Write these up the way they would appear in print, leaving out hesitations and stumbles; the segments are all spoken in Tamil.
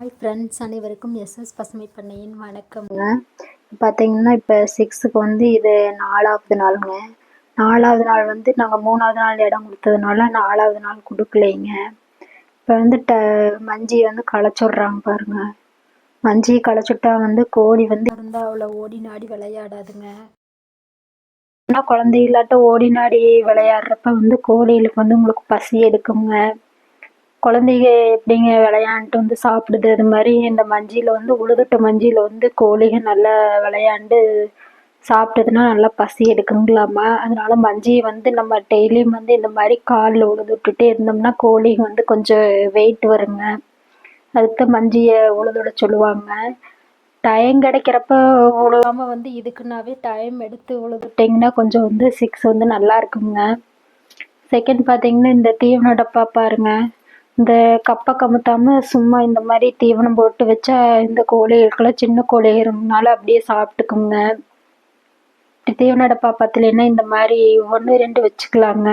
ஹாய் ஃப்ரெண்ட்ஸ், அனைவருக்கும் எஸ்எஸ் பசுமை பண்ணையின் வணக்கம்ங்க. பார்த்தீங்கன்னா இப்போ 6க்கு வந்து இது 4வது நாளுங்க. 4வது நாள் வந்து நாங்கள் 3வது நாள் இடம் கொடுத்ததுனால 4வது நாள் கொடுக்கலைங்க. இப்போ வந்து மஞ்சி வந்து களைச்சுட்றாங்க பாருங்க. மஞ்சி களைச்சுட்டா வந்து கோழி வந்து இருந்தால் அவ்வளோ ஓடி நாடி விளையாடாதுங்க. ஆனால் குழந்தைகளாட்டம் ஓடி நாடி விளையாடுறப்ப வந்து கோழிகளுக்கு வந்து உங்களுக்கு பசி எடுக்குங்க. குழந்தைங்க எப்படிங்க விளையாண்டுட்டு வந்து சாப்பிடுது. அது மாதிரி இந்த மஞ்சியில் வந்து உழுதுட்ட மஞ்சியில் வந்து கோழிகள் நல்லா விளையாண்டு சாப்பிட்டதுன்னா நல்லா பசி எடுக்குங்களாமா. அதனால மஞ்சியை வந்து நம்ம டெய்லியும் வந்து இந்த மாதிரி காலில் உழுது விட்டுட்டே இருந்தோம்னா கோழிங்க வந்து கொஞ்சம் வெயிட் வருங்க. அதுக்கு மஞ்சியை உழுதுட சொல்லுவாங்க. டைம் கிடைக்கிறப்ப உழுவாமல் வந்து இதுக்குன்னாவே டைம் எடுத்து உழுதுட்டிங்கன்னா கொஞ்சம் வந்து 6 வந்து நல்லா இருக்குங்க. செகண்ட் பார்த்தீங்கன்னா இந்த தீவன டப்பா பாருங்க. இந்த கப்பை கமுத்தாமல் சும்மா இந்த மாதிரி தீவனம் போட்டு வச்சா இந்த கோழிகளுக்கெல்லாம் சின்ன கோழிகள்னால அப்படியே சாப்பிட்டுக்குங்க. தீவன டப்பா பத்தலைன்னா இந்த மாதிரி 1 2 வச்சுக்கலாங்க.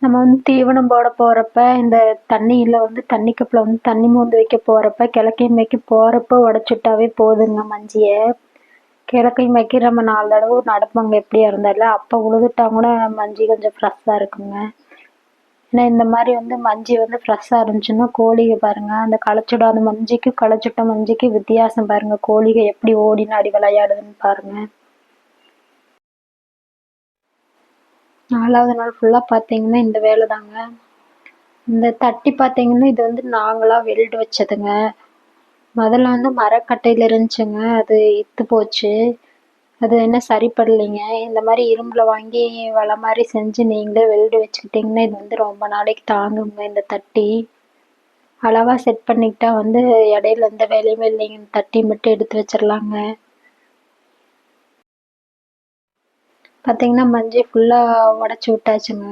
நம்ம வந்து தீவனம் போட போகிறப்ப இந்த தண்ணியில் வந்து தண்ணி கப்பில் வந்து தண்ணி மோந்து வைக்க போகிறப்ப கிழக்கையும் வைக்க போகிறப்ப உடச்சுட்டாவே போதுங்க மஞ்சியை. கிழக்கையும் வைக்க நம்ம 4 தடவை நடப்பாங்க எப்படியா இருந்தாலும். அப்போ உழுதுட்டா கூட மஞ்சி கொஞ்சம் ஃப்ரெஷ்ஷாக இருக்குங்க. ஏன்னா இந்த மாதிரி வந்து மஞ்சி வந்து ஃப்ரெஷ்ஷாக இருந்துச்சுன்னா கோழிக பாருங்கள், அந்த களைச்சுடாத மஞ்சிக்கு களைச்சுட்ட மஞ்சிக்கு வித்தியாசம் பாருங்கள். கோழிக எப்படி ஓடி நாடி விளையாடுதுன்னு பாருங்கள். 4வது நாள் ஃபுல்லாக பார்த்தீங்கன்னா இந்த வேலை தாங்க. இந்த தட்டி பார்த்தீங்கன்னா இது வந்து நாங்களாக வெல்டு வச்சதுங்க. முதல்ல வந்து மரக்கட்டையில் இருந்துச்சுங்க, அது இத்து போச்சு. அது என்ன சரிப்படலைங்க. இந்த மாதிரி இரும்பில் வாங்கி வலை மாதிரி செஞ்சு நீங்களே வெல்டு வச்சுக்கிட்டிங்கன்னா இது வந்து ரொம்ப நாளைக்கு தாங்குங்க. இந்த தட்டி அளவாக செட் பண்ணிக்கிட்டா வந்து இடையில எந்த வேலையுமே இல்லைங்க. இந்த தட்டி மட்டும் எடுத்து வச்சிடலாங்க. பார்த்தீங்கன்னா மஞ்சி ஃபுல்லாக உடச்சி விட்டாச்சுங்க.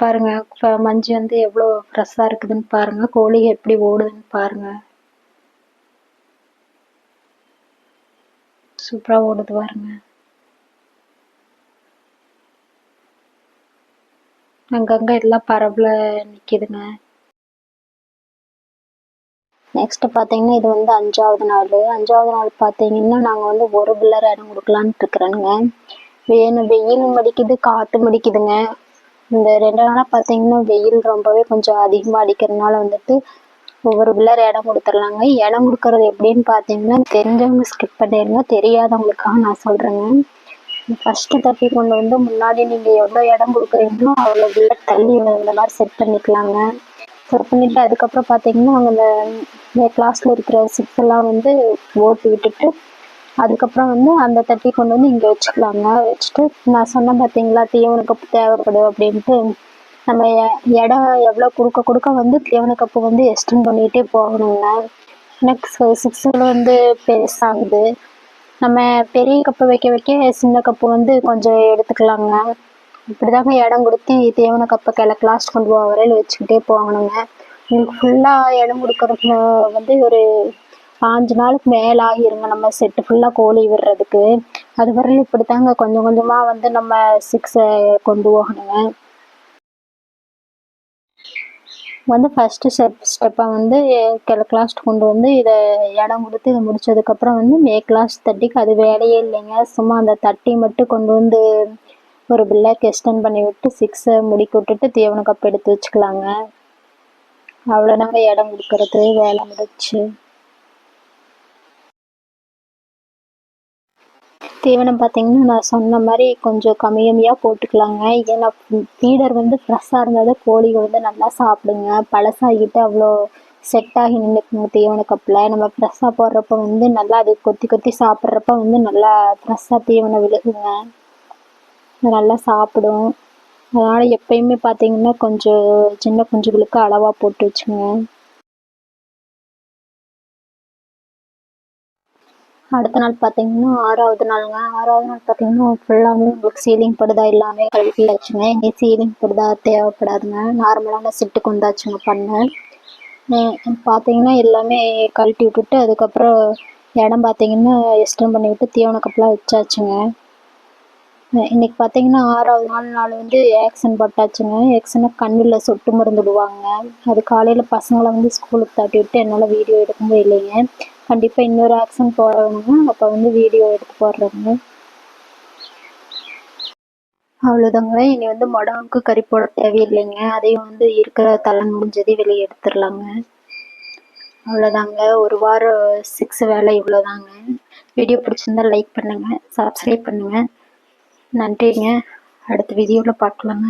பாருங்கள், இப்போ மஞ்சி வந்து எவ்வளோ ஃப்ரெஷ்ஷாக இருக்குதுன்னு பாருங்கள். கோழிகள் எப்படி ஓடுதுன்னு பாருங்கள். சூப்பராக ஓடுது பாருங்க. அங்கங்கே எல்லாம் பரவல நிற்கிதுங்க. நெக்ஸ்ட்டு பார்த்தீங்கன்னா இது வந்து 5வது நாள். 5வது நாள் பார்த்தீங்கன்னா நாங்கள் வந்து ஒரு பில்லர் இடம் கொடுக்கலான்ட்டு இருக்கிறேனுங்க. வெயிலும் அடிக்குது, காற்றும் அடிக்குதுங்க. இந்த 2 நாளாக பார்த்தீங்கன்னா வெயில் ரொம்பவே கொஞ்சம் அதிகமாக அடிக்கிறதுனால வந்துட்டு ஒவ்வொரு பில்லர் இடம் கொடுத்துர்லாங்க. இடம் கொடுக்கறது எப்படின்னு பார்த்தீங்கன்னா தெரிஞ்சவங்க ஸ்கிப் பண்ணிடுங்க, தெரியாதவங்களுக்காக நான் சொல்கிறேங்க. ஃபஸ்ட்டு தட்டி கொண்டு வந்து முன்னாடி நீங்கள் எவ்வளோ இடம் கொடுக்குறீங்களோ அவ்வளோ பில்லர் தள்ளி இந்த மாதிரி செட் பண்ணிக்கலாங்க. செட் பண்ணிவிட்டு அதுக்கப்புறம் பார்த்தீங்கன்னா அவங்க இந்த கிளாஸில் இருக்கிற 6 எல்லாம் வந்து ஓட்டு விட்டுட்டு அதுக்கப்புறம் வந்து அந்த தட்டி கொண்டு வந்து இங்கே வச்சுக்கலாங்க. வச்சுட்டு நான் சொன்னேன் பார்த்தீங்களா தீவன கப்பு தேவைப்படும் அப்படின்ட்டு, நம்ம இடம் எவ்வளோ கொடுக்க வந்து தீவன கப்பு வந்து எக்ஸ்டெண்ட் பண்ணிகிட்டே போகணுங்க. நெக்ஸ்ட் 6 வந்து பெருசாகுது. நம்ம பெரிய கப்பு வைக்க வைக்க சின்ன கப்பு வந்து கொஞ்சம் எடுத்துக்கலாங்க. இப்படி தாங்க இடம் கொடுத்து தீவன கப்பை கிளாஸ் கொண்டு போக வரையில் வச்சுக்கிட்டே போகணுங்க. உங்களுக்கு ஃபுல்லாக இடம் கொடுக்குறதுல வந்து ஒரு 5 நாளுக்கு மேலே ஆகிருங்க நம்ம செட்டு ஃபுல்லாக கோழி விடுறதுக்கு. அது வரையிலும் இப்படி தாங்க கொஞ்சம் கொஞ்சமாக வந்து நம்ம 6 கொண்டு போகணுங்க. வந்து ஃபஸ்ட்டு ஸ்டெப்பாக வந்து கிளாஸ் கொண்டு வந்து இதை இடம் கொடுத்து இதை முடித்ததுக்கப்புறம் வந்து கிளாஸ் தட்டிக்கு அது வேலையே இல்லைங்க. சும்மா அந்த தட்டி மட்டும் கொண்டு வந்து ஒரு பில்லருக்கு எக்ஸ்டெண்ட் பண்ணி விட்டு 6 முடிக்க விட்டுட்டு தீவன கப் எடுத்து வச்சுக்கலாங்க. அவ்வளோதாங்க இடம் கொடுக்கறது வேலை முடிச்சு. தீவனம் பார்த்தீங்கன்னா நான் சொன்ன மாதிரி கொஞ்சம் கம்மியாக போட்டுக்கலாங்க. ஏன்னா ஃபீடர் வந்து ஃப்ரெஷ்ஷாக இருந்தால் தான் கோழிகள் வந்து நல்லா சாப்பிடுங்க. பழசாகிட்டு அவ்வளோ செட் ஆகி நின்றுக்குங்க தீவன கப்பில். நம்ம ஃப்ரெஷ்ஷாக போடுறப்ப வந்து நல்லா அது கொத்தி கொத்தி சாப்பிட்றப்ப வந்து நல்லா ஃப்ரெஷ்ஷாக தீவனம் விழுகுங்க, நல்லா சாப்பிடும். அதனால் எப்பயுமே பார்த்தீங்கன்னா கொஞ்சம் சின்ன குஞ்சுகளுக்கு அளவாக போட்டு வச்சுங்க. அடுத்த நாள் பார்த்தீங்கன்னா 6வது நாளுங்க. 6வது நாள் பார்த்தீங்கன்னா ஃபுல்லாகவே உங்களுக்கு சீலிங் படுதா எல்லாமே கழட்டியாச்சுங்க. இங்கே சீலிங் படுதா தேவைப்படாதுங்க. நார்மலான செட்டுக்கு வந்தாச்சுங்க பண்ண. பார்த்தீங்கன்னா எல்லாமே கழட்டி விட்டுட்டு அதுக்கப்புறம் இடம் பார்த்தீங்கன்னா எக்ஸ்டெண்ட் பண்ணி விட்டு தீவன கப்பெலாம் வச்சாச்சுங்க. இன்னைக்கு பார்த்தீங்கன்னா 6வது நாள் வந்து ஆக்ஷன் போட்டாச்சுங்க. ஆக்ஷனை கண்ணில் சொட்டு மருந்து விடுவாங்க. அது காலையில் பசங்களை வந்து ஸ்கூலுக்கு தாட்டி விட்டு என்னால் வீடியோ எடுக்க முடியலைங்க. கண்டிப்பாக இன்னொரு ஆக்ஷன் போடணுங்க. அப்போ வந்து வீடியோ எடுத்து போடுறேங்க. அவ்வளோதாங்க. இனி வந்து மொடவுக்கு கறி போட தேவையில்லைங்க. அதையும் வந்து இருக்கிற தலை முடிஞ்சதை வெளியே எடுத்துடலாங்க. அவ்வளோதாங்க. ஒரு வாரம் 6 வேலை இவ்வளோதாங்க. வீடியோ பிடிச்சிருந்தா லைக் பண்ணுங்கள், சப்ஸ்கிரைப் பண்ணுங்கள். நன்றிங்க. அடுத்த வீடியோவில் பார்க்கலாங்க.